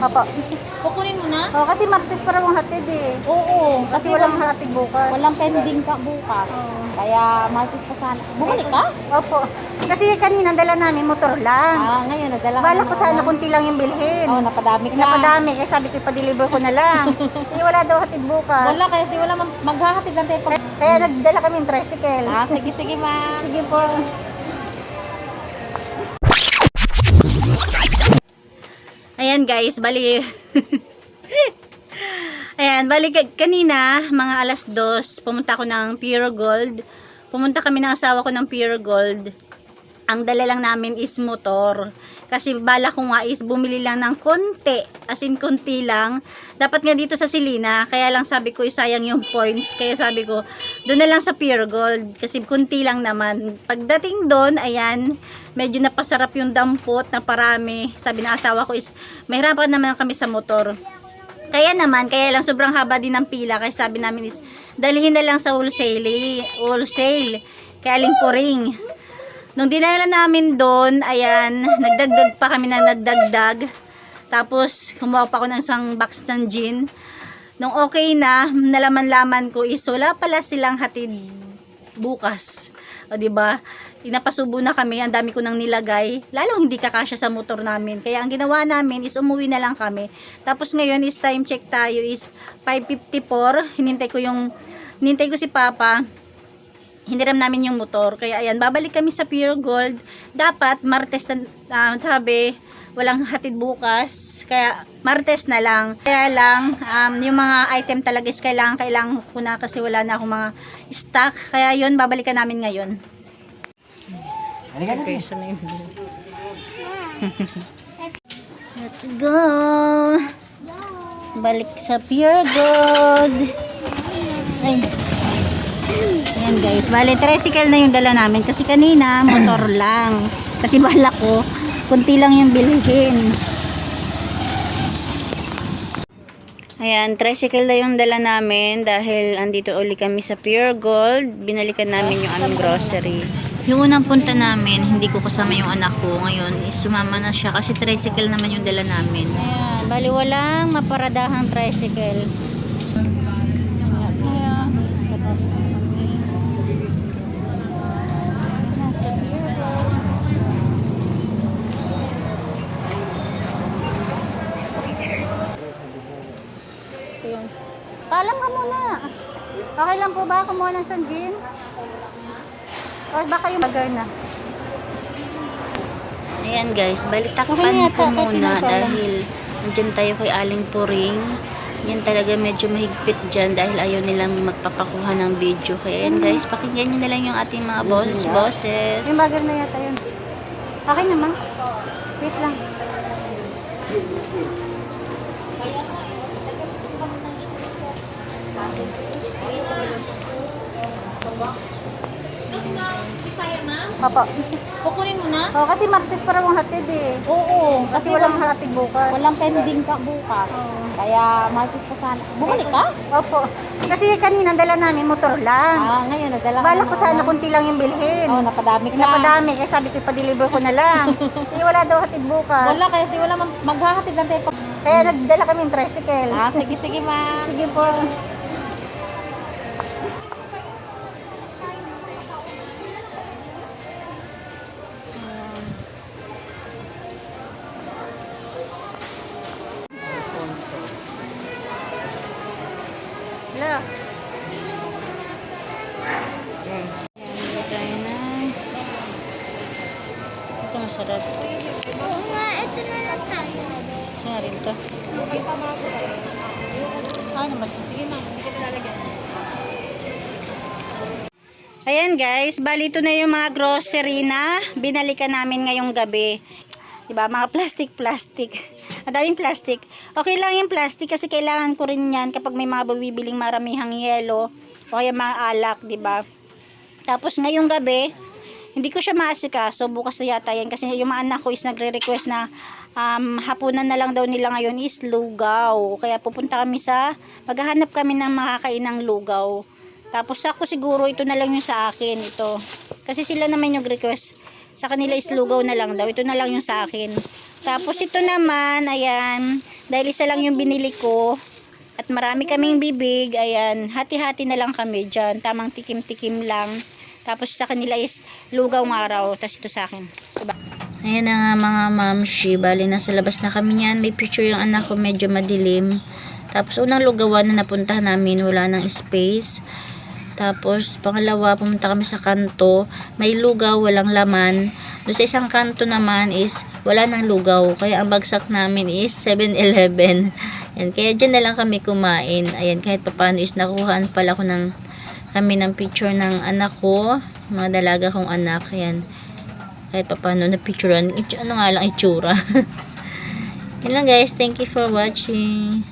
Opo. Kukunin mo na? Oh, kasi Martes para mong hatid eh. Oo. Kasi walang hatid bukas. Walang pending ka bukas. Oo. Kaya Martes pa sana. Bumalik ka? Opo. Kasi kanina dala namin motor lang. Ngayon nadala ka Bala na ko sana naman. kunti lang yung bilhin. Napadami ka. Napadami. Kaya sabi ko ipa-deliver ko na lang. Eh wala daw hatid bukas. Wala kasi wala maghahatid lang tayo. Kaya nagdala kami ng tricycle. Sige ma. Sige po. Ayan guys, bali ayan, bali kanina mga alas 2 pumunta ako ng Pure Gold. Pumunta kami ng asawa ko ng Pure Gold. Ang dala lang namin is motor. Kasi bala ko nga is bumili lang ng konti. As in konti lang. Dapat nga dito sa Silina. Kaya lang sabi ko sayang yung points. Kaya sabi ko doon na lang sa Pure Gold. Kasi konti lang naman. Pagdating doon, ayan, medyo napasarap yung dampot na parami. Sabi ng asawa ko is mahirapan naman kami sa motor. Kaya lang sobrang haba din ng pila. Kaya sabi namin is dalhin na lang sa wholesale. Kaya Aling Puring. Nung dinala namin doon, ayan, nagdagdag pa kami na nagdagdag. Tapos, kumuha pa ako ng isang box ng gin. Nung okay na, nalaman-laman ko is wala pala silang hatid bukas. O, diba? Inapasubo na kami, ang dami ko nang nilagay. Lalong hindi kakasya sa motor namin. Kaya ang ginawa namin is umuwi na lang kami. Tapos ngayon is time check tayo is 5:54. Hinintay ko si Papa. Hiniram namin yung motor. Kaya ayan, babalik kami sa Pure Gold. Dapat Martes na, sabi, walang hatid bukas. Kaya Martes na lang. Kaya lang, yung mga item talaga is kailangan ko na kasi wala na akong mga stock. Kaya yun, babalikan namin ngayon. Okay, so na yun. Let's go! Balik sa Pure Gold. Ay. Ayan guys, bale tricycle na yung dala namin kasi kanina motor lang. Kasi bala ko, kunti lang yung bilhin. Ayan, tricycle na yung dala namin dahil andito uli kami sa Pure Gold. Binalikan namin yung aming grocery. Yung unang punta namin, hindi ko kasama yung anak ko. Ngayon, is sumama na siya kasi tricycle naman yung dala namin. Ayan, bali walang maparadahang tricycle. Paalam ka muna. Okay lang po ba kumuha ng sanjin? O baka yung bagar na. Ayan guys, balitakpan ko muna dahil nandiyan tayo kay Aling Puring. Yan talaga medyo mahigpit dyan dahil ayaw nilang magpapakuha ng video. Kaya yan guys, pakinggan nyo na lang yung ating mga boses. Yung bagar na yata yun. Okay naman. Wait lang. Opo. Kukunin mo na? Oh, kasi Martes para mong hatid eh. Oo. Kasi walang hatid bukas. Walang pending ka bukas. Kaya Martes pa sana. Bumalik ka? Opo. Kasi kanina dala namin motor lang. Ngayon nadala ka Bala na ko sana naman. kunti lang yung bilhin. Napadami ka. Napadami. Kaya sabi ko ipa-deliver ko na lang. Eh wala daw hatid bukas. Wala kasi wala maghahatid lang tayo. Kaya nagdala kami ng tricycle. Sige ma. Sige po. Hello. Ayan, tayo na. Ito masarap. Oo nga, ito na lang tayo. Saan rin ito? Ano ba? Sige ma, hindi ka lalagyan. Ayan guys, bali ito na yung mga grocery na binalikan namin ngayong gabi. Diba? Mga plastic. Ang daming plastic. Okay lang yung plastic kasi kailangan ko rin yan kapag may mga bibiling maramihang yelo o kaya mga alak, diba? Tapos ngayong gabi, hindi ko siya maasikaso. Bukas na yata yan kasi yung mga anak ko is nagre-request na hapunan na lang daw nila ngayon is lugaw. Kaya pupunta kami maghahanap kami ng makakainang lugaw. Tapos ako siguro ito na lang yung sa akin ito. Kasi sila naman yung request Sa kanila is lugaw na lang daw. Ito na lang yung sa akin. Tapos ito naman, ayan, dahil isa lang yung binili ko at marami kaming bibig, ayan, hati-hati na lang kami dyan. Tamang tikim-tikim lang. Tapos sa kanila is lugaw ngaraw. Tapos ito sa akin. Diba? Ayan na nga mga mamshi. Bali, nasa labas na kami yan. May picture yung anak ko, medyo madilim. Tapos unang lugawan na napuntahan namin, wala nang space. Tapos pangalawa, pumunta kami sa kanto. May lugaw, walang laman. Doon sa isang kanto naman is wala nang lugaw. Kaya ang bagsak namin is 7-Eleven. Ayan, kaya dyan na lang kami kumain. Ayan, kahit papano is nakuhaan pala ko kami ng picture ng anak ko. Mga dalaga kong anak. Ayan. Kahit papano na picturean. Ano nga lang itsura. Yan lang guys. Thank you for watching.